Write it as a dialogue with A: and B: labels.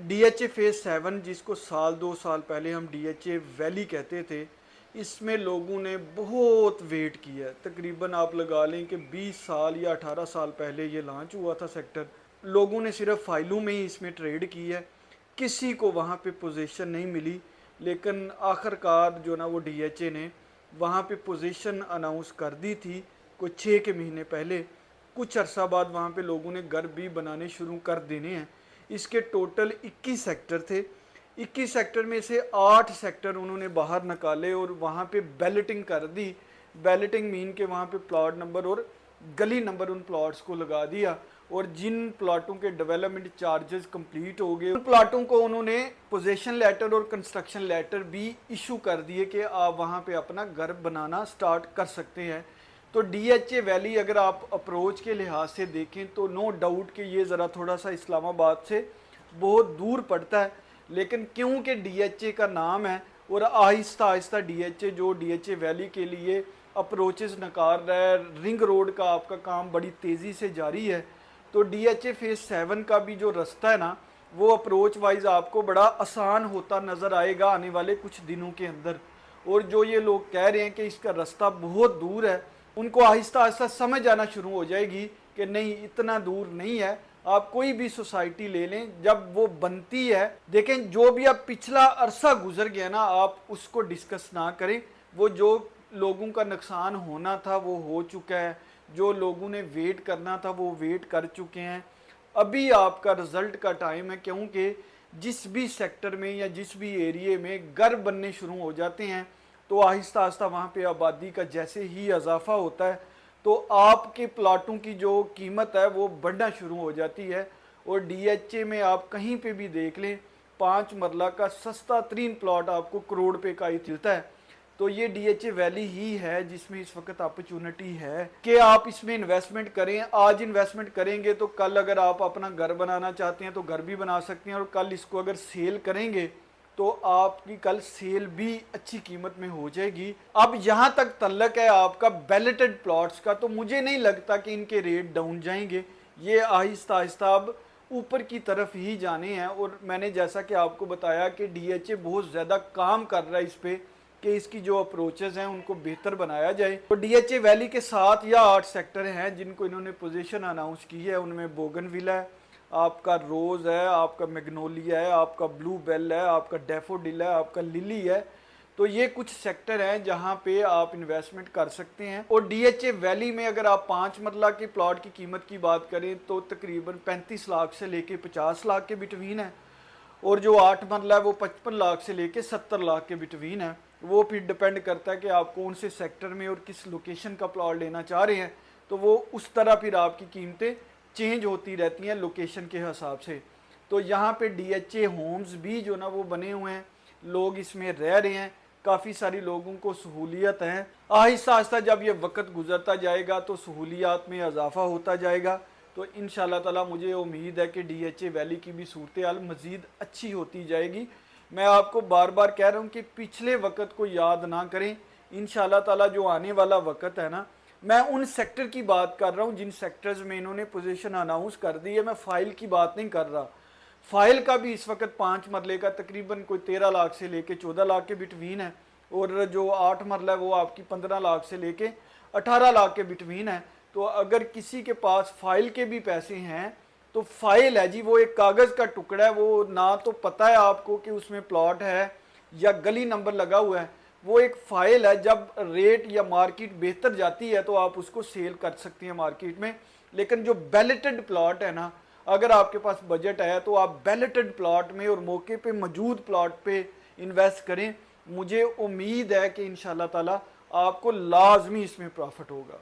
A: D H A phase 7 जिसको साल 2 साल पहले हम डी एच ए वैली कहते थे, इसमें लोगों ने बहुत वेट किया है। तकरीबन आप लगा लें कि 20 साल या 18 साल पहले ये लॉन्च हुआ था सेक्टर। लोगों ने सिर्फ फाइलों में ही इसमें ट्रेड की है, किसी को वहाँ पे पोजीशन नहीं मिली। लेकिन आखिरकार जो ना वो डी एच ए ने वहाँ पे पोजीशन अनाउंस कर दी थी कुछ 6 के महीने पहले। कुछ अरसा बाद वहाँ पे लोगों ने घर भी बनाने शुरू कर देने हैं। इसके टोटल 21 सेक्टर थे। 21 सेक्टर में से 8 सेक्टर उन्होंने बाहर निकाले और वहाँ पे बैलेटिंग कर दी। बैलेटिंग मीन के वहाँ पे प्लॉट नंबर और गली नंबर उन प्लॉट्स को लगा दिया, और जिन प्लाटों के डेवलपमेंट चार्जेस कंप्लीट हो गए उन प्लाटों को उन्होंने पोजीशन लेटर और कंस्ट्रक्शन लेटर भी इशू कर दिए कि आप वहाँ पे अपना घर बनाना स्टार्ट कर सकते हैं। तो डी एच ए वैली अगर आप अप्रोच के लिहाज से देखें तो नो डाउट कि ये ज़रा थोड़ा सा इस्लामाबाद से बहुत दूर पड़ता है, लेकिन क्योंकि डी एच ए का नाम है और Aahista Aahista D H A जो डी एच ए वैली के लिए अप्रोचेस निकाल रहा है, रिंग रोड का आपका काम बड़ी तेज़ी से जारी है। तो डी एच ए फेज़ 7 का भी जो रास्ता है ना, वो अप्रोच वाइज आपको बड़ा आसान होता नज़र आएगा आने वाले कुछ दिनों के अंदर। और जो ये लोग कह रहे हैं कि इसका रास्ता बहुत दूर है, उनको आहिस्ता आहिस्ता समझ आना शुरू हो जाएगी कि नहीं, इतना दूर नहीं है। आप कोई भी सोसाइटी ले लें, जब वो बनती है, देखें जो भी अब पिछला अरसा गुजर गया ना, आप उसको डिस्कस ना करें। वो जो लोगों का नुकसान होना था वो हो चुका है, जो लोगों ने वेट करना था वो वेट कर चुके हैं। अभी आपका रिज़ल्ट का टाइम है, क्योंकि जिस भी सेक्टर में या जिस भी एरिए में घर बनने शुरू हो जाते हैं तो आहिस्ता आहिस्ता वहाँ पे आबादी का जैसे ही इजाफा होता है तो आपके प्लाटों की जो कीमत है वो बढ़ना शुरू हो जाती है। और डीएचए में आप कहीं पे भी देख लें, 5 मरला का सस्ता तरीन प्लाट आपको करोड़ रुपए का ही मिलता है। तो ये डीएचए वैली ही है जिसमें इस वक्त अपॉर्चुनिटी है कि आप इसमें इन्वेस्टमेंट करें। आज इन्वेस्टमेंट करेंगे तो कल अगर आप अपना घर बनाना चाहते हैं तो घर भी बना सकते हैं, और कल इसको अगर सेल करेंगे तो आपकी कल सेल भी अच्छी कीमत में हो जाएगी। अब यहाँ तक तल्लक है आपका बैलेटेड प्लॉट्स का, तो मुझे नहीं लगता कि इनके रेट डाउन जाएंगे। ये आहिस्ता आहिस्ता अब ऊपर की तरफ ही जाने हैं। और मैंने जैसा कि आपको बताया कि डीएचए बहुत ज़्यादा काम कर रहा है इस पर कि इसकी जो अप्रोचेज़ हैं उनको बेहतर बनाया जाए। तो डीएचए वैली के 7 या 8 सेक्टर हैं जिनको इन्होंने पोजीशन अनाउंस की है। उनमें बोगनविला है, आपका रोज़ है, आपका मैग्नोलिया है, आपका ब्लू बेल है, आपका डैफोडिल है, आपका लिली है। तो ये कुछ सेक्टर हैं जहां पे आप इन्वेस्टमेंट कर सकते हैं। और डीएचए वैली में अगर आप 5 मरला के प्लॉट की कीमत की बात करें तो तकरीबन 35 लाख से लेके 50 लाख के बिटवीन है, और जो 8 मरला है वो 55 लाख से लेके 70 लाख के बिटवीन है। वो फिर डिपेंड करता है कि आप कौन से सेक्टर में और किस लोकेशन का प्लॉट लेना चाह रहे हैं, तो वो उस तरह फिर आपकी कीमतें चेंज होती रहती हैं लोकेशन के हिसाब से। तो यहाँ पे डीएचए होम्स भी जो ना वो बने हुए हैं, लोग इसमें रह रहे हैं, काफ़ी सारी लोगों को सहूलियत है। आहिस्ता आहिस्ता जब ये वक्त गुजरता जाएगा तो सहूलियात में इजाफा होता जाएगा। तो इंशाल्लाह ताला मुझे उम्मीद है कि डीएचए वैली की भी सूरत हाल मज़ीद अच्छी होती जाएगी। मैं आपको बार बार कह रहा हूँ कि पिछले वक्त को याद ना करें। इंशाल्लाह ताला जो आने वाला वक्त है ना, मैं उन सेक्टर की बात कर रहा हूँ जिन सेक्टर्स में इन्होंने पोजीशन अनाउंस कर दी है। मैं फ़ाइल की बात नहीं कर रहा। फ़ाइल का भी इस वक्त 5 मरले का तकरीबन कोई 13 लाख से लेके 14 लाख के बिटवीन है, और जो 8 मरला है वो आपकी 15 लाख से लेके 18 लाख के बिटवीन है। तो अगर किसी के पास फ़ाइल के भी पैसे हैं तो फ़ाइल है जी, वो एक कागज़ का टुकड़ा है। वो ना तो पता है आपको कि उसमें प्लॉट है या गली नंबर लगा हुआ है, वो एक फ़ाइल है। जब रेट या मार्केट बेहतर जाती है तो आप उसको सेल कर सकती हैं मार्केट में। लेकिन जो बैलेटेड प्लॉट है ना, अगर आपके पास बजट है तो आप बैलेटेड प्लॉट में और मौके पे मौजूद प्लॉट पे इन्वेस्ट करें। मुझे उम्मीद है कि इंशाल्लाह ताला आपको लाजमी इसमें प्रॉफिट होगा।